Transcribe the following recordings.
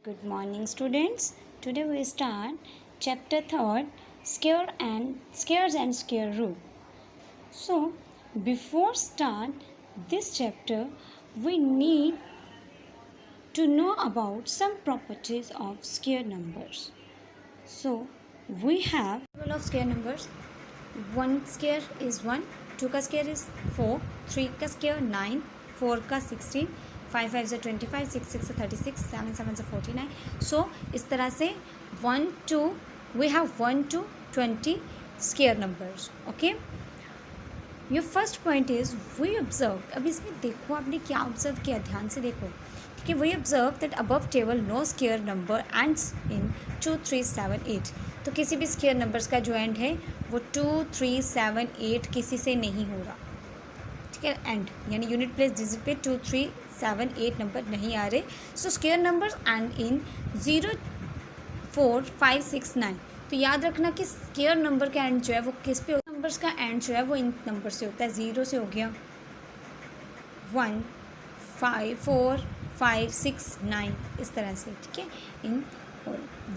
Good morning, students. Today we start chapter 3, scares and scare rule. So, before start this chapter, we need to know about some properties of scare numbers. So, we have table of scare numbers. 1 scare is 1, 2 का scare is 4, 3 का scare 9, 4 का 16, 5 5 is 25, 6 6 is 36, 7 7 is 49. So इस तरह से 1 to we have 1 to 20 scare numbers. Okay. Your first point is we observe. अब इसमें देखो आपने क्या ऑब्जर्व किया, ध्यान से देखो. कि we observe that above table no scare number ends in 2 3 7 8. तो किसी भी स्केयर नंबर्स का जो एंड है वो 2 3 7 8 किसी से नहीं हो रहा. ठीक है, एंड यानी यूनिट प्लेस डिजिट पे 2 3 7 8 नंबर नहीं आ रहे. सो स्केयर नंबर्स एंड इन 0 4 5 6 9. तो याद रखना कि स्केयर नंबर का एंड जो है वो किस पे, नंबर्स का एंड जो है वो इन नंबर से होता है. 0 से हो गया 1 5 4 5 6 9 इस तरह से. ठीक है, इन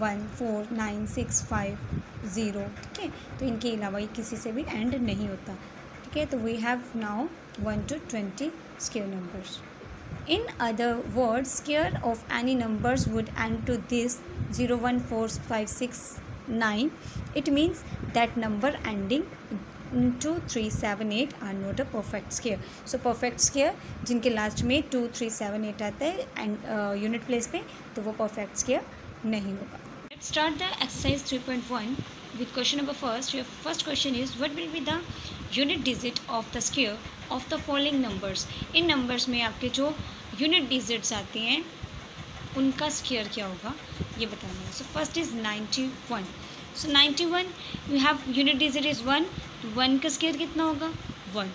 1 4 9 6 5 0. ठीक है, तो इनके अलावा किसी से भी एंड नहीं होता. ठीक है, तो we have now 1 to 20 square numbers. In other words square of any numbers would end to this 0 1 4 5 6 9. It means that number ending 2 3 7 8 are not a perfect square. So perfect square जिनके last में 2 3 7 8 आता है and unit place पे, तो वो perfect square नहीं होगा. Let's start the exercise 3.1 with question number first. Your first question is what will be the unit digit of the square of the following numbers. In numbers में आपके जो unit digits आते हैं उनका square क्या होगा ये बताना है. So first is 91. So 91 you have unit digit is 1. 1 का स्केयर कितना होगा 1.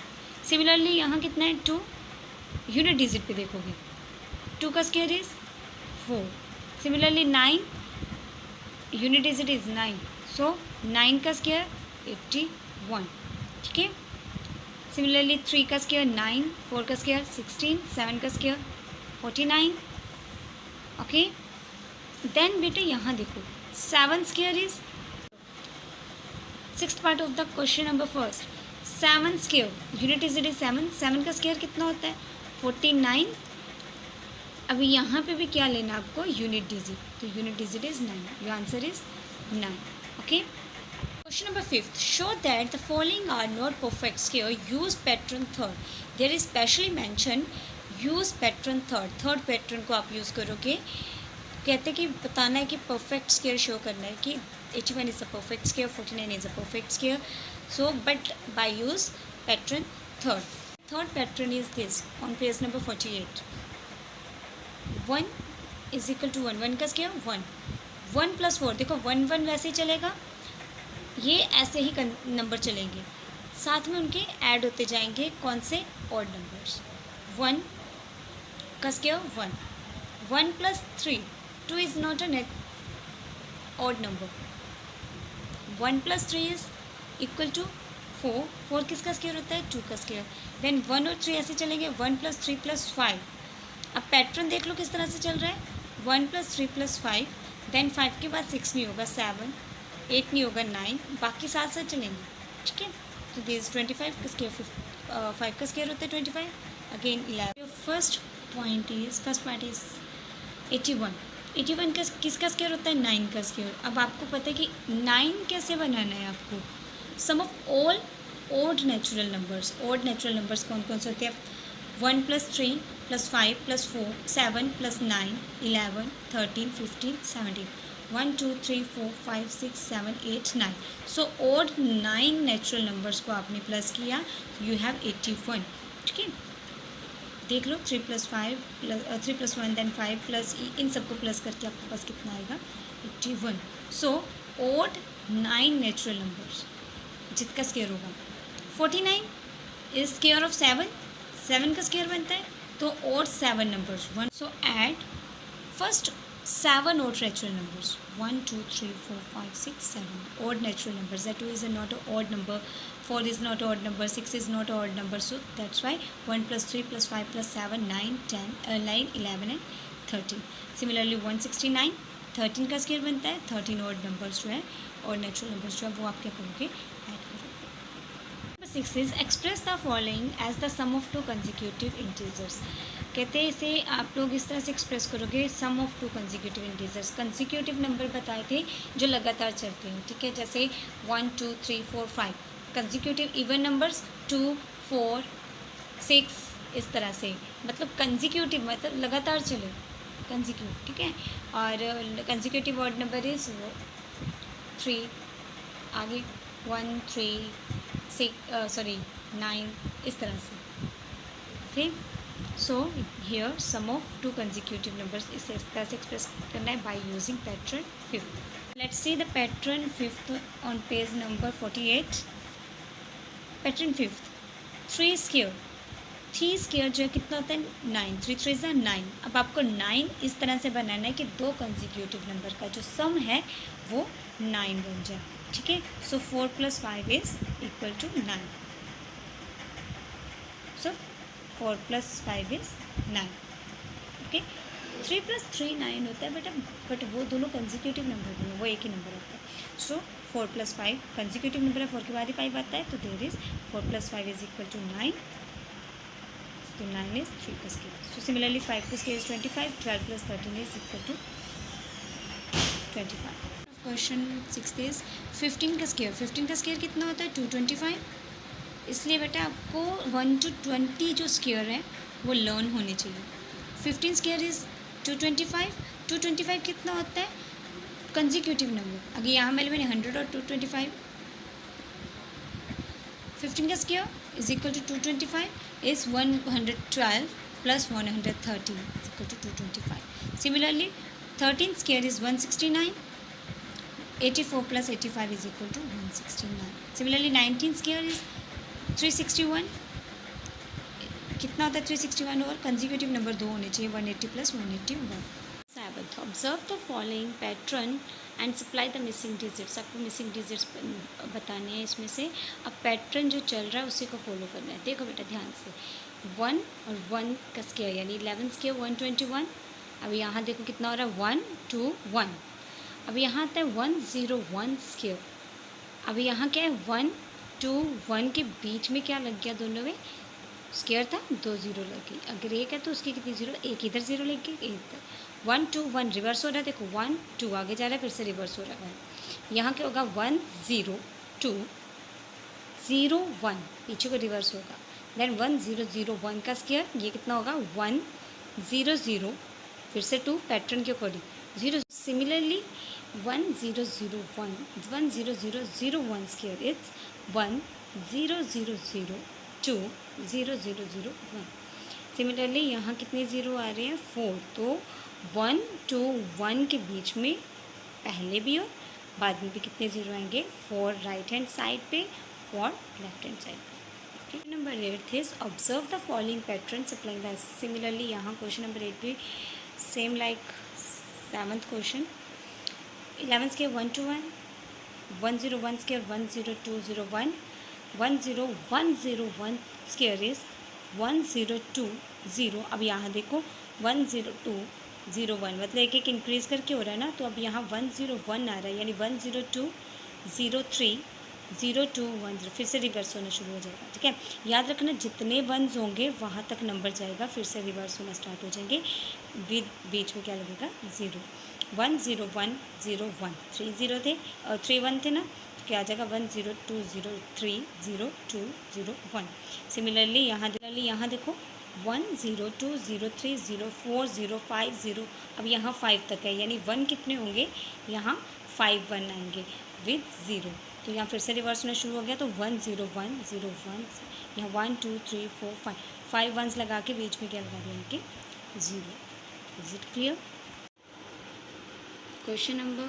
सिमिलरली यहाँ कितना है 2. यूनिट डिजिट पे देखोगे 2 का square is 4. Similarly 9 unit digit is 9. सो 9 का स्केयर 81. ठीक है, सिमिलरली 3 का स्केयर 9, 4 का स्केयर 16, 7 का स्केयर 49. ओके, देन बेटे यहाँ देखो 7 square is sixth part of the question number first. 7 square unit digit is 7. 7 का स्केयर कितना होता है 49. अभी यहाँ पे भी क्या लेना आपको यूनिट डिजिट, तो unit digit is 9. Your answer is 9. Okay, question number fifth. Show that the following are not perfect square. Use pattern third. There is specially mention use pattern third. Third pattern को आप use करोगे. कहते कि बताना है कि perfect square show करना है कि 81 is a perfect square, 49 is a perfect square. So but by use pattern third. Third pattern is this on page number 48. 1 is equal to 1. 1 का स्केयर 1. 1 + 4 देखो 1 1 वैसे ही चलेगा, ये ऐसे ही नंबर चलेंगे, साथ में उनके ऐड होते जाएंगे. कौन से ऑड नंबर्स. 1 का square 1. 1 + 3 2 is not a odd number. 1 + 3 is equal to 4. 4 किसका स्केयर होता है 2 का स्केयर. देन 1 और 3 ऐसे चलेंगे 1 + 3 + 5. अब पैटर्न देख लो किस तरह से चल रहा है 1 + 3 + 5. देन 5 के बाद 6 नहीं होगा 7, 8 नहीं होगा 9, बाकी साथ साथ चलेंगे. ठीक है, तो दिस 25 का स्केयर 5 का स्केयर होता है 25. अगेन 11. First point is 81. 81 का किसका स्केयर होता है 9 का स्केयर. अब आपको पता है कि 9 कैसे बनाना है आपको. Sum of all odd natural numbers. Odd natural numbers कौन कौन से होते हैं 1 + 3 + 5 + 4 7 + 9 11 13 15 17. 1 2 3 4 5 6 7 8 9. सो ऑड 9 नेचुरल नंबर्स को आपने प्लस किया, यू हैव 81. ठीक है, देख लो 3 + 5 3 + 1 देन 5 प्लस इन सबको प्लस करके आपके पास कितना आएगा 81. सो ऑड 9 नेचुरल नंबर्स जिसका स्केयर होगा 49 इज स्केयर ऑफ 7. 7 का स्केयर बनता है तो odd 7 numbers 1. So add first 7 odd natural numbers 1 2 3 4 5 6 7 odd natural numbers. That 2 is not an odd number, 4 is not an odd number, 6 is not an odd number. So that's why 1 + 3 + 5 + 7 9 10 9 11 and 13. Similarly 169 13 का square बनता है, 13 और numbers जो है और natural numbers जो है वो आप क्या करोगे, ऐड करोगे. Number 6 is express the following as the sum of two consecutive integers. कहते हैं इसे आप लोग इस तरह से एक्सप्रेस करोगे, sum of two consecutive integers. Consecutive number बताए थे जो लगातार चलते हैं, ठीक है, जैसे 1 2 3 4 5. कंसेक्यूटिव इवन नंबर्स 2 4 6 इस तरह से, मतलब कंसेक्यूटिव मतलब लगातार चले, कंसेक्यूटिव, ठीक है. और कंसेक्यूटिव ऑड नंबर इज 3, आगे 1 3 6 9 इस तरह से, ठीक. So here sum of two consecutive numbers इसे इस तरह से एक्सप्रेस करना है by using pattern 5. Let's see the pattern 5 on page number 48. Pattern 5 3 square. 3 square जो है कितना होता है 9. 3 3 ज़ा 9. अब आपको 9 इस तरह से बनाना है कि दो कंसेक्यूटिव नंबर का जो सम है वो 9 बन जाए, ठीक है. So 4 + 5 is equal to 9. So 4 + 5 is 9. Okay. 3 + 3 9 होता है बेटा, बट वो दोनों कंसेक्यूटिव नंबर नहीं है, वो एक ही नंबर होता है. सो 4 + 5 कंसेक्यूटिव नंबर है, 4 के बाद ही 5 आता है, तो there is 4 + 5 is equal to 9. तो 9 इज 3 का स्क्वायर. सो सिमिलरली 5 का square is 25. 12 + 13 is equal to 25. Question 6 is 15 का स्क्वायर. 15 का स्क्वायर कितना होता है 225. इसलिए बेटा आपको 1 to 20 जो स्क्वायर है वो लर्न होने चाहिए. 15 स्क्वायर इज 225. 225 कितना होता है कंसेक्यूटिव नंबर. अगर यहाँ मैंने 100 और 225. 15 का square is equal to 225 is 112 + 130 is equal to 225. Similarly 13 square is 169. 84 + 85 is equal to 169. Similarly 19 square is 361. कितना होता है 361 और कंसेक्यूटिव नंबर 2 होने चाहिए 180 + 181. 7. Observe the following pattern and supply the missing digits. आपको मिसिंग डिजिट्स बताने हैं इसमें से. अब पैटर्न जो चल रहा है उसी को फॉलो करना है. देखो बेटा ध्यान से, 1 और 1 का स्क्वायर यानी 11 स्क्वायर 121. अब यहाँ देखो कितना हो रहा है 1 2 1. अब यहाँ आता है 101 स्क्वायर. अब यहाँ क्या है 1 2 1 के बीच में क्या लग गया, दोनों में स्क्वायर था, 2 0 लग गई. अगर एक है तो उसकी कितनी 0, एक इधर 0 लग गई, एक इधर. 1 2 1 रिवर्स हो रहा है, देखो 1 2 आगे जा रहा है, फिर से रिवर्स हो रहा है. यहाँ क्या होगा 1 0 2 0 1 पीछे को रिवर्स होगा. देन 1 0 0 1 का स्क्वायर ये कितना होगा 1 0 0 फिर से 2 पैटर्न के according 0. Similarly 1 0 0 1 1 0 0 0 1 square its 1 0 0 0 2 0 0 0 1. Similarly यहाँ कितने ज़ीरो आ रहे हैं 4. तो 1 2 1 के बीच में पहले भी और बाद में भी कितने ज़ीरो आएंगे 4 राइट हैंड साइड पे 4 लेफ्ट हैंड साइड पे. Number 8 is observe the following pattern supplying the. Similarly यहाँ क्वेश्चन नंबर 8 भी same like 7th question. 11 square 1 2 1 101 square 10201 10101 square is 1020. अब यहाँ देखो 10201 मतलब एक एक इंक्रीज करके हो रहा है ना, तो अब यहाँ 101 आ रहा है यानी 102 03 0210 फिर से रिवर्स होना शुरू हो जाएगा. ठीक है, याद रखना जितने वंस होंगे वहाँ तक नंबर जाएगा, फिर से रिवर्स होना स्टार्ट हो जाएंगे. बीच में क्या लगेगा 0. 10101 3 0 थे और 3 1 थे ना, तो क्या आ जाएगा 10203 0201. सिमिलरली यहाँ देखो 10203 04 अब यहाँ 5 तक है यानी 1 कितने होंगे यहाँ 5 1 आएंगे विद 0. तो यहाँ फिर से रिवर्स होना शुरू हो गया, तो 10101 यहाँ 1 2 3 4 5 वंस लगा के बीच में क्या लगा दिया कि 0. Is it clear? Question number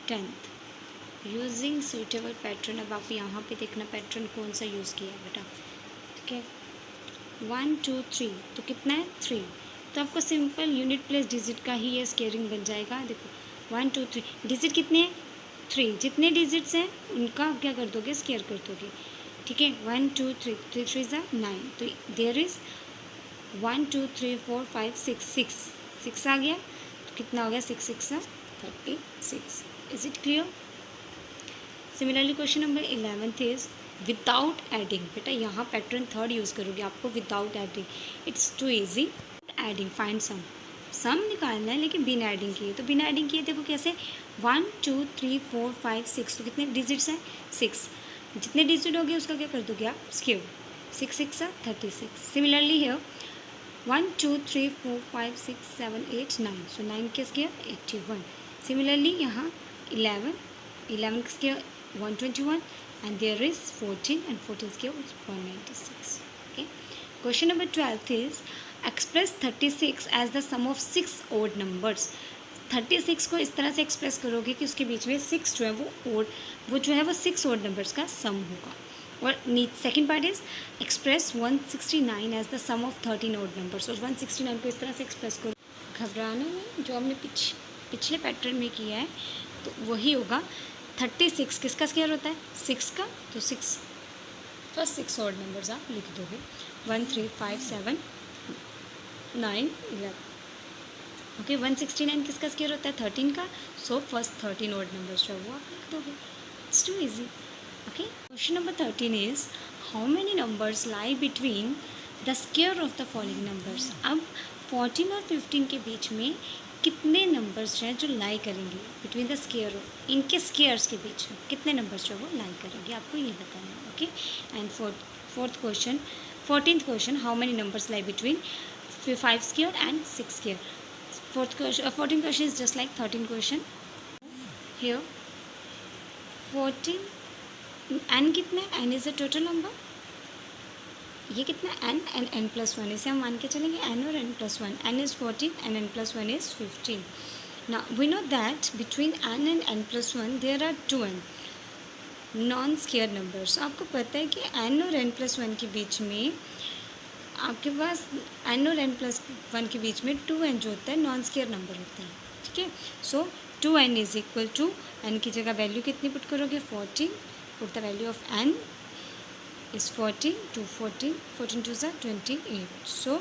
10th using suitable pattern. अब आप यहाँ पे देखना पैटर्न कौन सा यूज़ किया है बेटा. ठीक है, 1 2 3 तो कितना है 3. तो आपको सिंपल यूनिट प्लेस डिजिट का ही ये स्केयरिंग बन जाएगा. देखो 1 2 3 डिजिट कितने हैं 3. जितने डिजिट्स हैं उनका क्या कर दोगे स्केयर कर दोगे. ठीक है, 1 2 3 3 3 9. तो देयर इज़ 1 2 3 4 5 6 6 आ गया, तो कितना हो गया 6 6 36। Is it clear? Similarly question number 11th is without adding. बेटा यहाँ पैटर्न थर्ड यूज़ करोगे आपको, without adding. It's too easy. Adding, find sum निकालना है लेकिन बिना एडिंग किए। तो बिना एडिंग किए देखो कैसे, 1 2 3 4 5 6, तो कितने डिजिट्स हैं 6। जितने डिजिट हो गए उसका क्या कर दोगे आप, स्क्वायर। 6 6 36। सिमिलरली हियर 1 2 3 4 5 6 7 8 9, सो 9 के स्क्वायर 81। सिमिलरली यहाँ 11 का square 121 and there is 14 and 14 square is 196. Okay. Question number 12 is express 36 as the sum of 6 odd numbers. 36 को इस तरह से एक्सप्रेस करोगे कि उसके बीच में 6 जो है वो जो है वो 6 odd numbers का सम होगा। और second part is express 169 as the sum of 13 odd numbers। और 169 को इस तरह से एक्सप्रेस करो, घबराना नहीं, जो हमने पिछले पैटर्न में किया है तो वही होगा। 36 किसका स्क्वायर होता है, 6 का, तो 6 फर्स्ट 6 odd numbers आप लिख दोगे, 1 3 5 7 9 11। ओके, 169 किसका स्क्वायर होता है, 13 का, सो फर्स्ट 13 odd numbers जो है वो आप लिख दोगे। It's too easy. Okay, question number 13 is how many numbers lie between the square of the following numbers. अब 14 और 15 के बीच में कितने नंबर्स जो हैं जो लाई करेंगे, बिटवीन द स्क्वायर ऑफ, इनके स्क्वायर्स के बीच में कितने नंबर्स जो है वो लाई करेंगे, आपको ये बताना है। Okay, and fourteenth question how many numbers lie between 5 square and 6 square. 14th question is just like 13th question. Here 14 n कितना है, n is a total number, ये कितना है n and n plus 1, इसे हम मान के चलेंगे n और n plus 1, n is 14 and n plus 1 is 15. Now we know that between n and n plus 1 there are 2n non square numbers. आपको पता है कि n और n plus 1 के बीच में आपके पास n और n plus 1 के बीच में 2n जो होता है नॉन स्क्वायर नंबर होता है। ठीक है, so 2n is equal to, n की जगह वैल्यू कितनी पुट करोगे 14, put the value of n is 14, 2 14, 14 2 is 28. So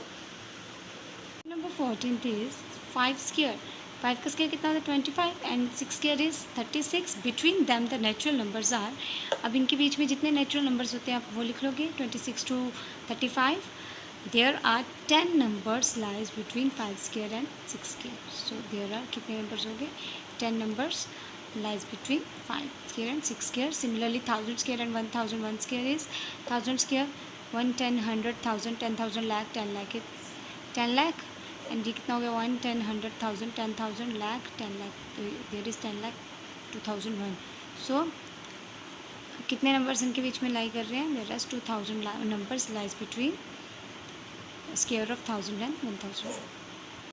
number 14 is 5 square. 5 का स्क्वायर कितना होता है 25 and 6 square is 36। Between them the natural numbers are, अब इनके बीच में जितने नेचुरल नंबर्स होते हैं आप वो लिख लोगे, 26 to 35। There are 10 numbers lies between 5 square and 6 square. So there are कितने नंबर्स हो गए, 10 numbers lies between 5 square and 6 square. Similarly 1000 square and 1000 1 square is 1000 square 1 10 100 1000 10,000 lakh 10 lakh is 10 lakh and ये कितना हो गया 1 10 100 1000 10,000 lakh 10 lakh, there is 10 lakh 2001. So कितने numbers इनके बीच में लाई कर रहे हैं, there is 2000 numbers lies between square of 1000 and 1000.